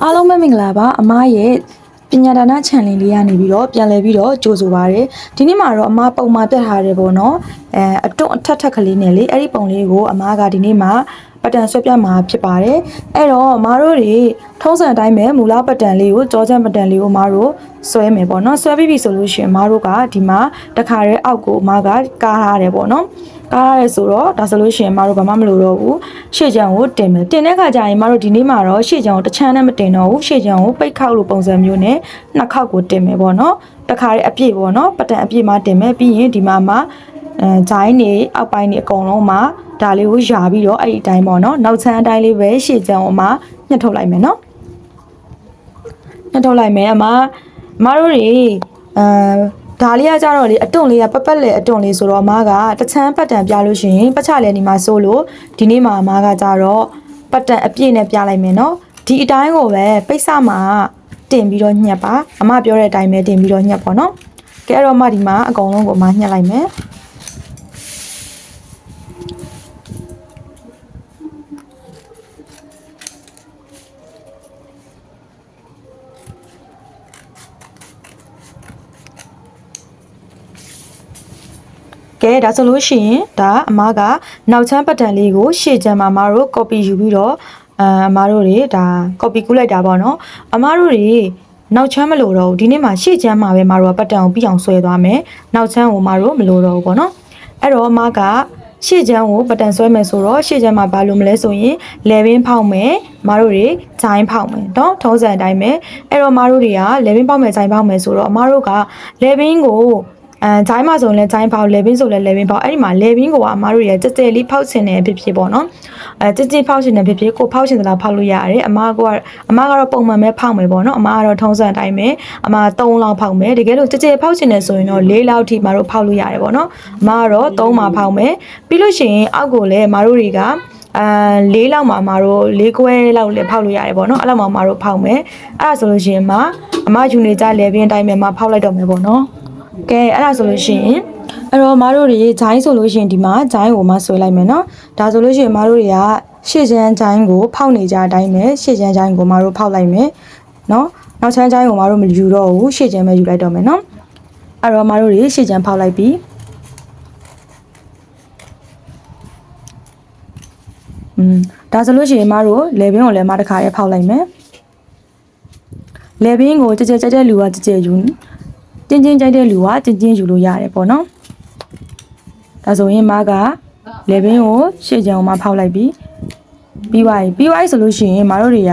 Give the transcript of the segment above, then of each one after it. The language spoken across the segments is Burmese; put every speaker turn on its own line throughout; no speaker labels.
အားလုံးပဲမင်္ဂလာပါအမရဲ့ပညာဒါန channel လေးကနေပြီးတော့ပြန်လည်ပြီးတော့ကြိုဆိုပါရစေဒီနေ့မှာတော့အမပုံမှန်ပြတ်ထားတယ်ပေါ့နော်အတွန်းအထက်ကလေးနဲ့လေအဲ့ဒီပုံလေးကိုအမကဒီနေ့မှာပတ်တန်ဆွဲပြမှာဖြစ်ပါတယ်အဲ့တော့အမတို့တွေထုံးစံအတိုင်းပဲမူလပတ်တန်လေးကိုကြောချမ်းပတ်တန်လေးကိုအမတို့ဆွဲမယ်ပေါ့နော်ဆွဲပြီးပြီဆိုလို့ရှိရင်အမတို့ကဒီမှာတခါတည်းအောက်ကိုအမကကားထားတယ်ပေါ့နော်ကားရဲဆိုတော့ဒါဆိုလို့ရှိရင်မတို့ဘာမှမလုပ်တော့ဘူးရှေ့ချံကိုတင်မယ်တင်တဲ့ခါကျရင်မတို့ဒီနေ့မှာတော့ရှေ့ချံကိုတစ်ချမ်းနဲ့မတင်တော့ဘူးရှေ့ချံကိုပိတ်ခောက်လို့ပုံစံမျိုးနဲ့နှစ်ခောက်ကိုတင်မယ်ပေါ့နော်တခါရဲအပြည့်ပေါ့နော်ပတ်တန်အပြည့်မှတင်မယ်ပြီးရင်ဒီမှာဂျိုင်းနေအောက်ပိုင်းနေအကုန်လုံးမှာဒါလေးကိုယာပြီးတော့အဲ့ဒီအတိုင်းပေါ့နော်နောက်ချမ်းအတိုင်းလေးပဲရှေ့ချံကိုမှညှက်ထုတ်လိုက်မယ်နော်ညှက်ထုတ်လိုက်မယ်မတို့တွေဒါလေးကကြတော့လေအတွန့်လေးကပက်လေအတွန့်လေးဆိုတော့အမကတချမ်းပတ်တန်ပြလို့ရှိရင်ပတ်ချလဲနေမှာစိုးလို့ဒီနေ့မှာအမကကြတော့ပတ်တန်အပြည့်နဲ့ပြလိုက်မယ်နော်ဒီအတိုင်းကိုပဲပိတ်စမှာတင်ပြီးတော့ညှက်ပါအမပြောတဲ့အတိုင်းပဲတင်ပြီးတော့ညှက်ပေါ့နော်ကဲအဲ့တော့မှဒီမှာအကုန်လုံးကိုအမညှက်လိုက်မယ်ကဲဒါဆိုလို့ရှိရင်ဒါအမကနောက်ချမ်းပတ်တန်လေးကိုရှေ့ချမ်းမှာအမတို့ copy ယူပြီးတော့အမတို့တွေဒါ copy ကူးလိုက်တာပေါ့နော်အမတို့တွေနောက်ချမ်းမလို့တော့ဘူးဒီနေ့မှာရှေ့ချမ်းမှာပဲအမတို့ကပတ်တန်ကိုပြီးအောင်ဆွဲသွားမယ်နောက်ချမ်းကိုအမတို့မလို့တော့ဘူးပေါ့နော်အဲ့တော့အမကရှေ့ချမ်းကိုပတ်တန်ဆွဲမယ်ဆိုတော့ရှေ့ချမ်းမှာဘာလို့မလဲဆိုရင်လေဘင်းဖောက်မယ်အမတို့တွေဂျိုင်းဖောက်မယ်နော်ထုံးစံအတိုင်းပဲအဲ့တော့အမတို့တွေကလေဘင်းဖောက်မယ်ဂျိုင်းဖောက်မယ်ဆိုတော့အမတို့ကလေဘင်းကိုဂျိုင်းမှာဆိုရင်လည်းဂျိုင်းဖောက်လေဘင်းဆိုလည်းလေဘင်းဖောက်အဲ့ဒီမှာလေဘင်းကိုအမားတို့ရကြက်ကြက်လေးဖောက်ချင်တယ်ဖြစ်ဖြစ်ပေါ့နော်ကြက်ကြက်ဖောက်ချင်တယ်ဖြစ်ဖြစ်ကိုဖောက်ချင်သလားဖောက်လို့ရတယ်အမားကတော့ပုံမှန်ပဲဖောက်မယ်ပေါ့နော်အမားကတော့ထုံးစံအတိုင်းပဲအမား3လောက်ဖောက်မယ်တကယ်လို့ကြက်ကြက်ဖောက်ချင်တယ်ဆိုရင်တော့4လောက်ထိအမားတို့ဖောက်လို့ရတယ်ပေါ့နော်အမားကတော့3မှာဖောက်မယ်ပြီးလို့ရှိရင်အောက်ကိုလည်းအမားတို့တွေက4လောက်မှာအမားတို့4ခွဲလောက်လည်းဖောက်လို့ရတယ်ပေါ့နော်အဲ့လောက်မှာအမားတို့ဖောက်မယ်အဲ့ဒါဆိုလို့ရှိရင်အမားယူနေကြလေဘင်းအတိုင်းပဲအမားဖောက်လိုက်တော့မယ်ပေါ့နော်ကဲအဲ့ဒါဆိုလို့ရှိရင်အဲ့တော့မတို့တွေဂျိုင်းဆိုလို့ရှိရင်ဒီမှာဂျိုင်းကိုမှဆွဲလိုက်မယ်နော်ဒါဆိုလို့ရှိရင်မတို့တွေကရှေ့ချမ်းဂျိုင်းကိုဖောက်နေကြအတိုင်းပဲရှေ့ချမ်းဂျိုင်းကိုမတို့ဖောက်လိုက်မယ်နော်နောက်ချမ်းဂျိုင်းကိုမတို့မယူတော့ဘူးရှေ့ချမ်းပဲယူလိုက်တော့မယ်နော်အဲ့တော့မတို့တွေရှေ့ချမ်းဖောက်လိုက်ပြီဒါဆိုလို့ရှိရင်မတို့လေဘင်းကိုလည်းမတစ်ခါရဲဖောက်လိုက်မယ်လေဘင်းကိုကြကြကြလူကကြယူတင်းကြိုက်တဲ့လူကတင်းယူလို့ရတယ်ပေါ့နော်ဒါဆိုရင်မကလေဘင်းကိုရှေ့ချံကိုမှဖောက်လိုက်ပြီးသွားပြီဆိုလို့ရှိရင်မတို့တွေက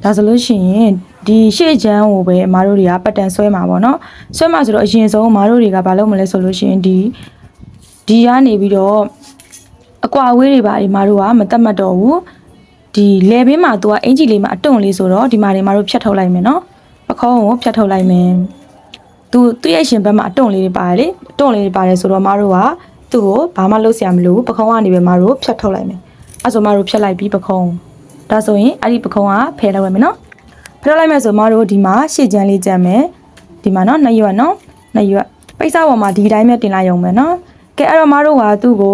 ဒါဆိုလို့ရှိရင်ဒီရှေ့ချံကိုပဲမတို့တွေကပတ်တန်ဆွဲမှာပေါ့နော်ဆွဲမှာဆိုတော့အရင်ဆုံးမတို့တွေကဘာလုပ်မလဲဆိုလို့ရှိရင်ဒီကနေပြီးတော့အကွာအဝေးတွေပါဒီမတို့ကမတတ်မှတ်တော့ဘူးဒီလေဘင်းမှာသူကအင်ဂျီလေးမှာအတွန့်လေးဆိုတော့ဒီမှာတွေမတို့ဖြတ်ထုတ်လိုက်မယ်နော်ပခုံးကိုဖြတ်ထုတ်လိုက်မယ်သူရဲ့ရှင်ဘက်မှာအတွန့်လေးတွေပါတယ်လေအတွန့်လေးတွေပါတယ်ဆိုတော့မတို့ကသူ့ကိုဘာမှလုပ်စရာမလိုဘူးပခုံးကနေပဲမတို့ဖြတ်ထုတ်လိုက်မယ်အဲဆိုမတို့ဖြတ်လိုက်ပြီးပခုံးဒါဆိုရင်အဲ့ဒီပခုံးကဖယ်လိုက်မယ်နော်ဖယ်လိုက်မယ်ဆိုမတို့ဒီမှာရှေ့ချမ်းလေးကြမ်းမယ်ဒီမှာနော်2ရွက်နော်2ရွက်ပိတ်စားပေါ်မှာဒီတိုင်းပဲတင်လိုက်ရုံပဲနော်ကဲအဲ့တော့မတို့ကသူ့ကို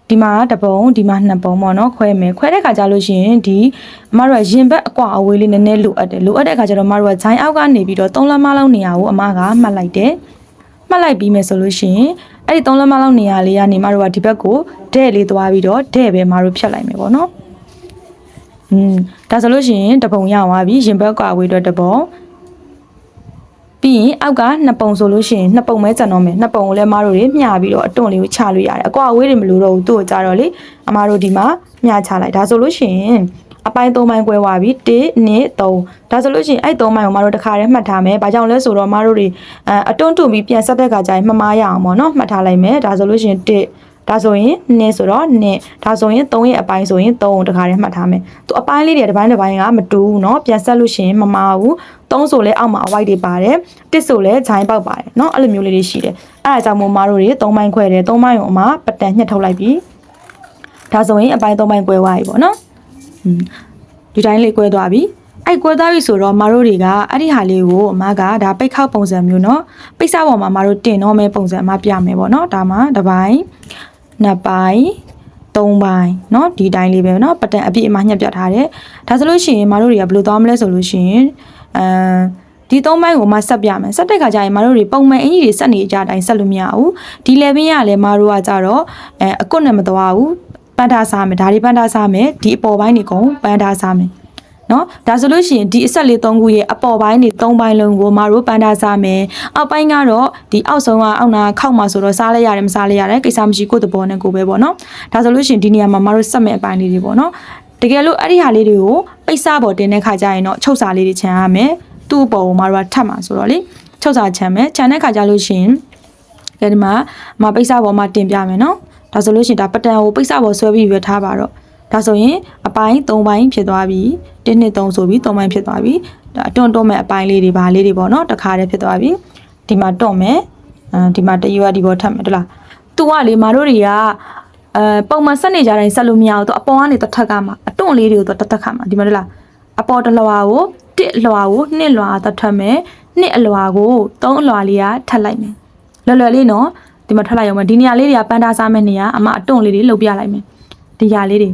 ဒီမှာ1ပုံဒီမှာ2ပုံပေါ့နော်ခွဲမယ်ခွဲတဲ့ခါကျလို့ရှိရင်ဒီအမတို့ကရင်ဘက်အကွာအဝေးလေးနည်းနည်းလိုအပ်တဲ့ခါကျတော့အမတို့ကဂျိုင်းအောက်ကနေပြီးတော့3လက်မလောက်နေရကိုအမကမှတ်လိုက်တယ်မှတ်လိုက်ပြီးမယ်ဆိုလို့ရှိရင်အဲ့ဒီ3လက်မလောက်နေရလေးကနေအမတို့ကဒီဘက်ကိုတဲ့လေးသွားပြီးတော့တဲ့ပဲအမတို့ဖြတ်လိုက်မယ်ပေါ့နော်ဒါဆိုလို့ရှိရင်1ပုံရသွားပြီရင်ဘက်ကွာအဝေးအတွက်1ပုံပြီးရင်အောက်က2ပုံဆိုလို့ရှိရင်2ပုံပဲကျန်တော့မယ်2ပုံကိုလည်းအမတို့တွေမျှပြီးတော့အတွန့်လေးကိုချလို့ရတယ်အကွာအဝေးတွေမလို့တော့ဘူးသူ့ကိုကြတော့လေအမတို့ဒီမှာမျှချလိုက်ဒါဆိုလို့ရှိရင်အပိုင်း3ပိုင်းကွဲသွားပြီ1 2 3ဒါဆိုလို့ရှိရင်အဲ့3ပိုင်းကိုမတို့တစ်ခါတည်းမှတ်ထားမယ်ဘာကြောင့်လဲဆိုတော့မတို့တွေအတွန့်တူပြီးပြန်ဆက်တဲ့ခါကျရင်မှားရအောင်ပေါ့နော်မှတ်ထားလိုက်မယ်ဒါဆိုလို့ရှိရင်1ဒါဆိုရင်2ဆိုတော့2ဒါဆိုရင်3ရဲ့အပိုင်းဆိုရင်3ကိုတစ်ခါတည်းမှတ်ထားမယ်သူအပိုင်းလေးတွေတစ်ပိုင်းကမတူဘူးเนาะပြန်ဆက်လို့ရှိရင်မမှားဘူး3ဆိုလဲအောက်မှာအဝိုက်တွေပါတယ်1ဆိုလဲဂျိုင်းပေါက်ပါတယ်เนาะအဲ့လိုမျိုးလေးတွေရှိတယ်အဲ့ဒါကြောင့်မို့မတို့တွေ3ပိုင်းခွဲတယ်3ပိုင်းကိုအမပတ်တန်ညှက်ထုတ်လိုက်ပြီဒါဆိုရင်အပိုင်း3ပိုင်းကွဲသွားပြီပေါ့เนาะဒီတိုင်းလေးကွဲသွားပြီအဲ့ကွဲသွားပြီဆိုတော့မတို့တွေကအဲ့ဒီဟာလေးကိုအမကဒါပိတ်ခောက်ပုံစံမျိုးเนาะပိတ်စပေါ်မှာမတို့တင်တော့မဲ့ပုံစံအမပြမယ်ပေါ့เนาะဒါမှတစ်ပိုင်း2ပိုင်း 3ပိုင်းเนาะဒီတိုင်းလေးပဲเนาะပတ်တန်အပြည့်အမှညှက်ပြထားတယ်ဒါဆိုလို့ရှိရင်မတို့တွေကဘယ်လိုသွားမလဲဆိုလို့ရှိရင်ဒီ3ပိုင်းကိုမှဆက်ပြမယ်ဆက်တဲ့ခါကျရင်မတို့တွေပုံမှန်အင်ကြီးတွေဆက်နေကြတိုင်းဆက်လို့မရဘူးဒီ level ကလည်းမတို့ကကြတော့အကွတ်နဲ့မသွားဘူးပန်းထားစားမယ်ဒါတွေပန်းထားစားမယ်ဒီအပေါ်ပိုင်းတွေကုန်ပန်းထားစားမယ်နော်ဒါဆိုလို့ရှိရင်ဒီအဆက်လေး3ခုရဲ့အပေါ်ပိုင်းတွေ3ပိုင်းလုံးကိုမတို့ပန်းထားစားမယ်အောက်ပိုင်းကတော့ဒီအောက်ဆုံးကအောက်နာခောက်မှာဆိုတော့စားလိုက်ရတယ်မစားလိုက်ရတယ်ကိစ္စမရှိကိုယ့်တဘောနဲ့ကိုပဲပေါ့နော်ဒါဆိုလို့ရှိရင်ဒီနေရာမှာမတို့ဆက်မဲ့အပိုင်းလေးတွေပေါ့နော်တကယ်လို့အဲ့ဒီဟာလေးတွေကိုပိတ်စားပေါ်တင်တဲ့ခါကျရင်တော့ချုပ်စာလေးတွေခြံရမယ်သူ့အပေါ်ကိုမတို့ကထပ်မှာဆိုတော့လေချုပ်စာခြံမယ်ခြံတဲ့ခါကျလို့ရှိရင်ဒီမှာပိတ်စားပေါ်မှာတင်ပြမယ်နော်ဒါဆိုလို့ရှိရင်ဒါပတန်ကိုပိတ်စားပေါ်ဆွဲပြီးပြထားပါတော့ဒါဆိုရင်အပိုင်း3ပိုင်းဖြစ်သွားပြီ1 2 3ဆိုပြီး3ပိုင်းဖြစ်သွားပြီဒါတွန့်မဲ့အပိုင်းလေးတွေပါလေးတွေပေါ့နော်တခါတည်းဖြစ်သွားပြီဒီမှာတွန့်မယ်ဒီမှာတရွာဒီပေါ်ထပ်မယ်ဟုတ်လားသူကလေမတို့တွေကပုံမှန်ဆက်နေကြတိုင်းဆက်လို့မရဘူးသူအပေါ်ကနေတစ်ထက်ကမှအတွန့်လေးတွေကိုတစ်ထက်ခါမှဒီမှာဟုတ်လားအပေါ်တစ်လွှာကို1လွှာကို2လွှာတစ်ထက်မယ်2အလွှာကို3အလွှာလေးကထပ်လိုက်မယ်လွယ်လေးနော်ဒီမှာထပ်လိုက်အောင်မယ်ဒီနေရာလေးတွေကပန်းထားစားမယ့်နေရာအမအတွန့်လေးတွေလှုပ်ပြလိုက်မယ်ဒီຢာလေးတွေ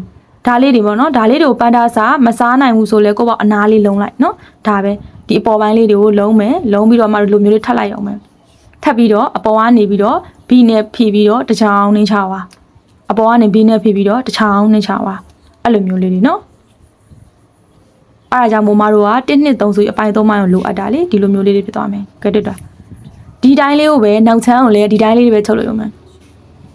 ဒါလေးတွေပေါ့နော်ဒါလေးတွေကိုပန်းထားစားမစားနိုင်ဘူးဆိုလဲကိုယ့်ဘောအနားလေးလုံးလိုက်နော်ဒါပဲဒီအပေါ်ပိုင်းလေးတွေကိုလုံးမယ်လုံးပြီးတော့မှလိုမျိုးလေးထပ်လိုက်အောင်မယ်ထပ်ပြီးတော့အပေါ်ကနေပြီးတော့ B နဲ့ဖြည့်ပြီးတော့တစ်ချောင်းနှင်းချပါအပေါ်ကနေ B နဲ့ဖြည့်ပြီးတော့တစ်ချောင်းနှင်းချပါအဲ့လိုမျိုးလေးတွေနော်အဲ့ဒါကြောင့်မို့မတို့က1 2 3ဆိုပြီးအပိုင်း3ပိုင်းကိုလိုအပ်တာလေဒီလိုမျိုးလေးတွေဖြစ်သွားမယ်ကဲတက်တာဒီတိုင်းလေးကိုပဲနောက်ချမ်းကိုလည်းဒီတိုင်းလေးတွေပဲချုပ်လို့ရုံပဲ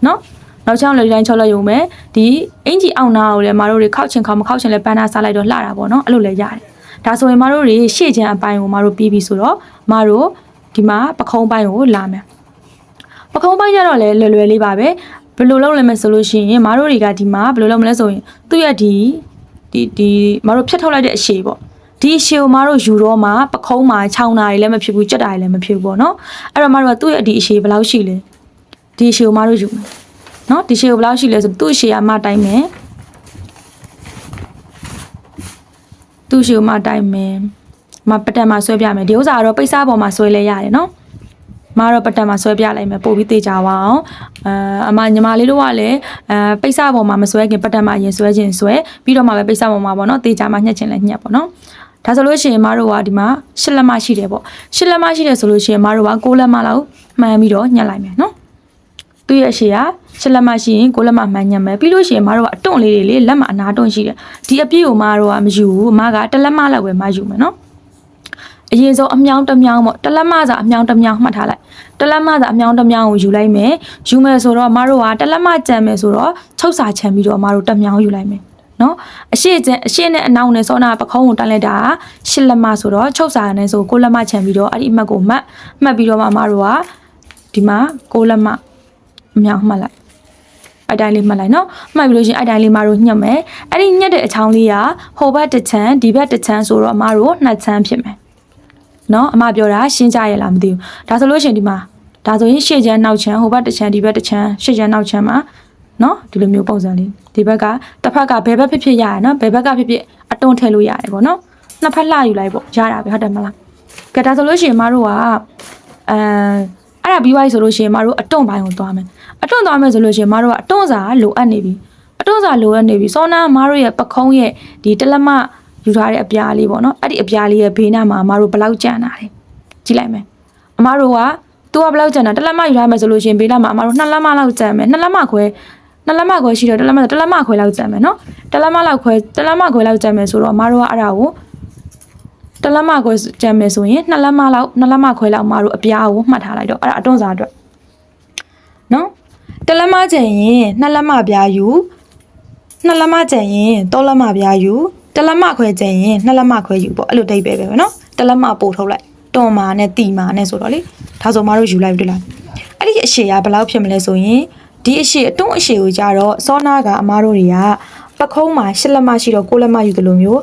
နော်နောက်ချောင်းလေးတိုင်းချုပ်လိုက်ရုံပဲဒီအင်ဂျီအောင်နာကိုလည်းမတို့တွေခောက်ချင်ခောက်မခောက်ချင်လည်းပန်းနာစားလိုက်တော့လှတာပေါ့နော်အဲ့လိုလည်းရတယ်ဒါဆိုရင်မတို့တွေရှေ့ချမ်းအပိုင်းကိုမတို့ပြီးပြီဆိုတော့မတို့ဒီမှာပခုံးပိုင်းကိုလာမယ်ပခုံးပိုင်းကျတော့လည်းလွယ်လေးပါပဲဘယ်လိုလုပ်လဲမဆိုလို့ရှိရင်မတို့တွေကဒီမှာဘယ်လိုလုပ်မလဲဆိုရင်သူ့ရဲ့ဒီမတို့ဖြတ်ထုတ်လိုက်တဲ့အရှည်ပေါ့ဒီအရှည်ကိုမတို့ယူတော့မှပခုံးမှာခြောင်းတာတွေလည်းမဖြစ်ဘူးကြက်တာတွေလည်းမဖြစ်ဘူးပေါ့နော်အဲ့တော့မတို့ကသူ့ရဲ့ဒီအရှည်ဘယ်လောက်ရှိလဲဒီအရှည်ကိုမတို့ယူမယ်နော်ဒီရှည်ကိုဘယ်လောက်ရှိလဲဆိုသူ့ရှည်ကမတိုင်းမယ်သူ့ရှည်ကိုမတိုင်းမယ်မပတန်မှာဆွဲပြမယ်ဒီဥစ္စာကတော့ပိတ်စားပေါ်မှာဆွဲလဲရတယ်နော်မတော့ပတန်မှာဆွဲပြလိုက်မယ်ပို့ပြီးတေချာပါအောင်အမညီမလေးတို့ကလည်းပိတ်စားပေါ်မှာမဆွဲခင်ပတန်မှာရင်ဆွဲခြင်းဆွဲပြီးတော့မှပဲပိတ်စားပေါ်မှာပေါ့နော်တေချာမှာညှက်ခြင်းလည်းညှက်ပေါ့နော်ဒါဆိုလို့ရှိရင်မတို့ကဒီမှာ10လက်မရှိတယ်ပေါ့10လက်မရှိတယ်ဆိုလို့ရှိရင်မတို့က9လက်မလောက်မှန်ပြီးတော့ညှက်လိုက်မယ်နော်သူ့ရဲ့ရှေ့က10လက်မရှိရင်9လက်မမှန်ညှက်မယ်ပြီးလို့ရှိရင်မတို့ကအတွန့်လေးတွေလေလက်မအနာတွန့်ရှိတယ်ဒီအပြည့်ကိုမတို့ကမယူဘူးမက1လက်မလောက်ပဲမယူမယ်နော်အရင်ဆုံးအမြောင်းတစ်မြောင်းပေါ့1လက်မစာအမြောင်းတစ်မြောင်းမှတ်ထားလိုက်1လက်မစာအမြောင်းတစ်မြောင်းကိုယူလိုက်မယ်ယူမယ်ဆိုတော့မတို့က1လက်မကြံမယ်ဆိုတော့ချုပ်စာချမ်းပြီးတော့မတို့တစ်မြောင်းယူလိုက်မယ်နော်အရှိနဲ့အနောက်နဲ့စောနာပခုံးကိုတိုင်းလိုက်တာ10လက်မဆိုတော့ချုပ်စာနဲ့ဆို9လက်မချမ်းပြီးတော့အဲ့ဒီအမှတ်ကိုမှတ်ပြီးတော့မတို့ကဒီမှာ9လက်မအမြောင်းမှတ်လိုက်အဲ့တိုင်းလေးမှတ်လိုက်နော်မှတ်ပြီးလို့ရှိရင်အဲ့တိုင်းလေးမတို့ညှက်မယ်အဲ့ဒီညှက်တဲ့အချောင်းလေးကဟိုဘက်တစ်ချမ်းဒီဘက်တစ်ချမ်းဆိုတော့မတို့2ချမ်းဖြစ်မယ်နော်အမပြောတာရှင်းကြရလားမသိဘူးဒါဆိုလို့ရှိရင်ဒီမှာဒါဆိုရင်ရှေ့ချမ်းနောက်ချမ်းဟိုဘက်တစ်ချမ်းဒီဘက်တစ်ချမ်းရှေ့ချမ်းနောက်ချမ်းမှာနော်ဒီလိုမျိုးပုံစံလေးဒီဘက်ကတစ်ဖက်ကဘယ်ဘက်ဖြစ်ရရနော်ဘယ်ဘက်ကဖြစ်အတွန်းထည့်လို့ရတယ်ပေါ့နော်နှစ်ဖက်လှယူလိုက်ပေါ့ရတာပဲဟုတ်တယ်မလားကဲဒါဆိုလို့ရှိရင်မတို့ကအဲ့ဒါပြီးသွားပြီဆိုလို့ရှိရင်မတို့အတွန်းပိုင်းကိုသွားမယ်အတွန်းသွားမယ်ဆိုလို့ရှိရင်မတို့ကအတွန်းစာလိုအပ်နေပြီအတွန်းစာလိုအပ်နေပြီစောနာမတို့ရဲ့ပခုံးရဲ့ဒီတလက်မယူထားတဲ့အပြားလေးပေါ့နော်အဲ့ဒီအပြားလေးရဲ့ဘေးနားမှာအမတို့ဘယ်လောက်ကြံတာလဲကြည့်လိုက်မယ်အမတို့ကသူကဘယ်လောက်ကြံတာတစ်လက်မယူထားမယ်ဆိုလို့ရှိရင်ဘေးနားမှာအမတို့2လက်မလောက်ကြံမယ်2လက်မခွဲရှိတော့တစ်လက်မခွဲလောက်ကြံမယ်နော်တစ်လက်မခွဲလောက်ကြံမယ်ဆိုတော့အမတို့ကအဲ့ဒါကိုတစ်လက်မခွဲကြံမယ်ဆိုရင်2လက်မခွဲလောက်အမတို့အပြားကိုမှတ်ထားလိုက်တော့အဲ့ဒါအတွန်းစာအတွက်နော်တစ်လက်မကြံရင်2လက်မပြားယူ2လက်မကြံရင်3လက်မပြားယူ1လက်မခွဲကြရင်2လက်မခွဲယူပေါ့အဲ့လိုတိတ်ပဲပဲနော်1လက်မပို့ထုတ်လိုက်တွန်မာနဲ့တီမာနဲ့ဆိုတော့လေဒါဆိုမတို့ယူလိုက်ပြီလားအဲ့ဒီအရှည်ကဘယ်လောက်ဖြစ်မလဲဆိုရင်ဒီအရှည်အတွန်းအရှည်ကိုကြတော့စောနာကအမားတို့တွေကပခုံးမှာ10လက်မရှိတော့9လက်မယူတယ်လို့မျိုး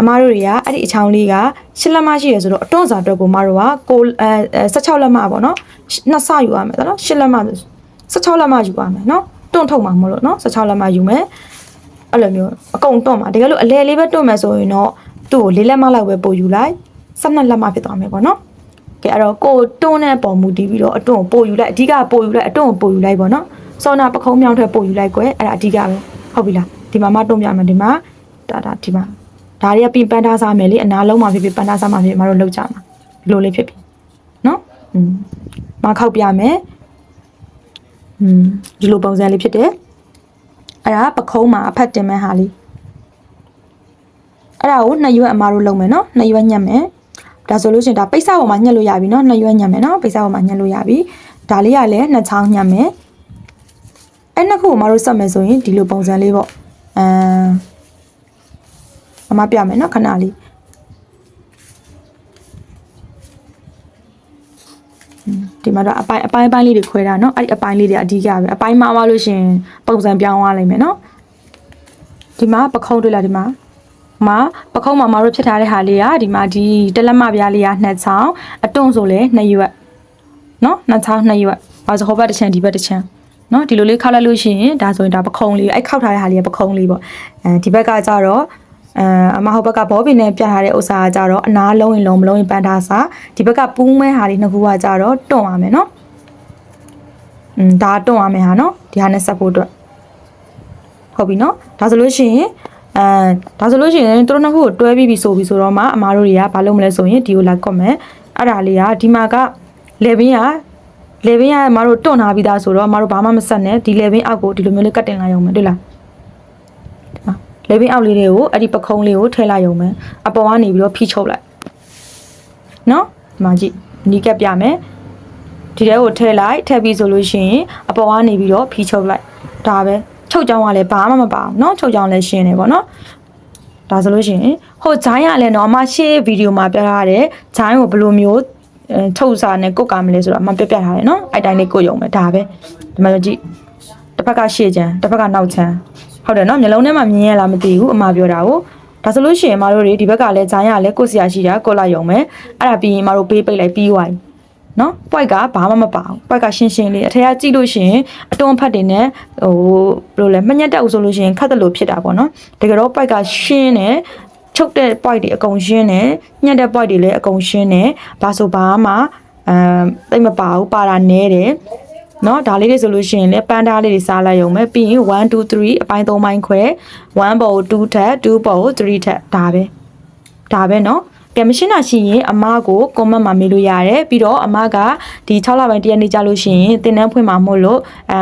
အမားတို့တွေကအဲ့ဒီအချောင်းလေးက10လက်မရှိရဆိုတော့အတွန်းစာအတွက်ကိုမတို့က16လက်မပေါ့နော်2ဆယူရမယ်နော်10လက်မ16လက်မယူရမယ်နော်တွန်းထုတ်မှာမလို့နော်16လက်မယူမယ်အဲ့လိုမျိုးအကုန်တွန့်မှာတကယ်လို့အလဲလေးပဲတွန့်မယ်ဆိုရင်တော့သူ့ကို4လက်မလောက်ပဲပို့ယူလိုက်12လက်မဖြစ်သွားမယ်ပေါ့နော်ကဲအဲ့တော့ကိုတွန်းတဲ့ပုံမူတည်ပြီးတော့အတွန်းကိုပို့ယူလိုက်အဓိကပို့ယူလိုက်အတွန်းကိုပို့ယူလိုက်ပေါ့နော်စောနာပခုံးမြောင်းထက်ပို့ယူလိုက်ကွယ်အဲ့ဒါအဓိကပဲ ဟုတ်ပြီလားဒီမှာမတွန်းပြမယ်ဒီမှာဒါဒီမှာဒါတွေကပြင်ပန်းထားစားမယ်လေအနာလုံးမှာဖြစ်ဖြစ်ပန်းထားစားမှာဖြစ်မတို့လောက်ကြမှာဒီလိုလေးဖြစ်ပြီနော်မခောက်ပြမယ်ဒီလိုပုံစံလေးဖြစ်တယ်အဲ့ဒါပခုံးမှာအဖက်တင်မဲ့ဟာလေးအဲ့ဒါကို2ရွက်အမားတို့လုပ်မယ်နော်2ရွက်ညှက်မယ်ဒါဆိုလို့ရှိရင်ဒါပိတ်စပေါ်မှာညှက်လို့ရပြီနော်2ရွက်ညှက်မယ်နော်ပိတ်စပေါ်မှာညှက်လို့ရပြီဒါလေးကလည်း2ချောင်းညှက်မယ်အဲ့နှစ်ခုကိုအမားတို့ဆက်မယ်ဆိုရင်ဒီလိုပုံစံလေးပေါ့အမပြမယ်နော်ခဏလေးဒီမှာတော့အပိုင်းလေးတွေခွဲတာเนาะအဲ့ဒီအပိုင်းလေးတွေအဓိကပဲအပိုင်းမှာသွားလို့ရှင်ပုံစံပြောင်းသွားလိမ့်မယ်เนาะဒီမှာပခုံးတွေ့လားဒီမှာပခုံးမှာမတို့ဖြစ်ထားတဲ့ဟာလေးကဒီမှာဒီတလက်မပြားလေးက2ချောင်းအတွန့်ဆိုလဲ2ရွက်เนาะ2ချောင်း2ရွက်ဘာဆိုဟိုဘက်တစ်ချမ်းဒီဘက်တစ်ချမ်းเนาะဒီလိုလေးခောက်လိုက်လို့ရှိရင်ဒါဆိုရင်ဒါပခုံးလေးအဲ့ခောက်ထားတဲ့ဟာလေးကပခုံးလေးပေါ့ဒီဘက်ကကြတော့အမဟိုဘက်ကဘောပင်နဲ့ပြထားတဲ့ဥစ္စာကကြတော့အနာလုံးရင်လုံးမလုံးရင်ပန်းထားစားဒီဘက်ကပူးမဲဟာလေးနှစ်ခုကကြတော့တွန့်ရမယ်နော်ဒါတွန့်ရမယ်ဟာနော်ဒီဟာနဲ့ဆက်ဖို့အတွက်ဟုတ်ပြီနော်ဒါဆိုလို့ရှိရင်ဒါဆိုလို့ရှိရင်တို့နှစ်ခုကိုတွဲပြီးပြီဆိုတော့မှအမားတို့တွေကဘာလုပ်မလဲဆိုရင်ဒီကိုလာကွက်မယ်အဲ့ဒါလေးကဒီမှာကလေဘင်းကအမားတို့တွန့်ထားပြီးသားဆိုတော့အမားတို့ဘာမှမဆက်နဲ့ဒီလေဘင်းအောက်ကိုဒီလိုမျိုးလေးကတ်တင်လိုက်ရုံပဲတွေ့လားလေဘင်းအောက်လေးတွေကိုအဲ့ဒီပခုံးလေးကိုထည့်လိုက်ရုံပဲအပေါ်ကနေပြီးတော့ဖိချုပ်လိုက်နော်ဒီမှာကြည့်နီးကပ်ပြမယ်ဒီထဲကိုထည့်ပြီးဆိုလို့ရှိရင်အပေါ်ကနေပြီးတော့ဖိချုပ်လိုက်ဒါပဲချုပ်ကြောင်းကလည်းဘာမှမပါဘူးနော်ချုပ်ကြောင်းလည်းရှင်းနေပေါ့နော်ဒါဆိုလို့ရှိရင်ဟိုဂျိုင်းကလည်းတော့အမရှေ့ဗီဒီယိုမှာပြထားတဲ့ဂျိုင်းကိုဘယ်လိုမျိုးချုပ်စာနဲ့ကုတ်ကမလဲဆိုတော့အမပြထားတယ်နော်အဲ့တိုင်းလေးကုတ်ရုံပဲဒါပဲဒီမှာကြည့်တစ်ဖက်ကရှေ့ချမ်းတစ်ဖက်ကနောက်ချမ်းဟုတ်တယ်နော်မျိုးလုံးထဲမှာမြင်ရလားမသိဘူးအမပြောတာကိုဒါဆိုလို့ရှိရင်မတို့တွေဒီဘက်ကလည်းဂျိုင်းရလည်းကိုစရာရှိတာကိုလိုက်ရုံပဲအဲ့ဒါပြီးရင်မတို့ပေးပိတ်လိုက်ပြီးသွားပြီနော် point ကဘာမှမပါဘူး point ကရှင်းလေးအထက်ကကြည့်လို့ရှိရင်အတွန်းဖတ်တွေနဲ့ဟိုဘယ်လိုလဲမညက်တက်အောင်ဆိုလို့ရှိရင်ခတ်တယ်လို့ဖြစ်တာပေါ့နော်တကယ်တော့ point ကရှင်းတယ်ချုပ်တဲ့ point တွေအကုန်ရှင်းတယ်ညက်တဲ့ point တွေလည်းအကုန်ရှင်းတယ်ဘာဆိုဘာမှတိတ်မပါဘူးပါတာနဲတယ်နော်ဒါလေးတွေဆိုလို့ရှိရင်လည်းပန်းသားလေးတွေစားလိုက်ရုံပဲပြီးရင်1 2 3အပိုင်း3ပိုင်းခွဲ1ပေါ်2ထပ်2ပေါ်3ထပ်ဒါပဲနော်ကဲမရှင်းတာရှိရင်အမကို comment မှာမေးလို့ရတယ်ပြီးတော့အမကဒီ6လပိုင်းတရက်နေ့ကြာလို့ရှိရင်တင်နန်းဖွင့်မှာမို့လို့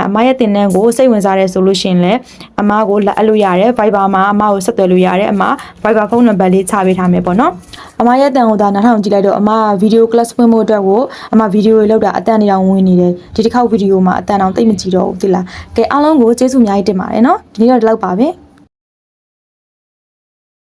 အမရဲ့တင်နန်းကိုစိတ်ဝင်စားရဲဆိုလို့ရှိရင်လည်းအမကိုလက်အပ်လို့ရတယ် Viber မှာအမကိုဆက်သွယ်လို့ရတယ်အမ Viber ဖုန်းနံပါတ်လေးချပေးထားမယ်ပေါ့နော်အမရဲ့တန်ကိုဒါနားထောင်ကြည့်လိုက်တော့အမဗီဒီယို class ဖွင့်ဖို့အတွက်ကိုအမဗီဒီယိုတွေလောက်တာအတန်နေအောင်ဝင်နေတယ်ဒီတစ်ခေါက်ဗီဒီယိုမှာအတန်အောင်သိမ့်မကြည့်တော့ဘူးသိလားကဲအားလုံးကိုကျေးဇူးအများကြီးတင်ပါတယ်နော်ဒီနေ့တော့ဒီလောက်ပါပဲ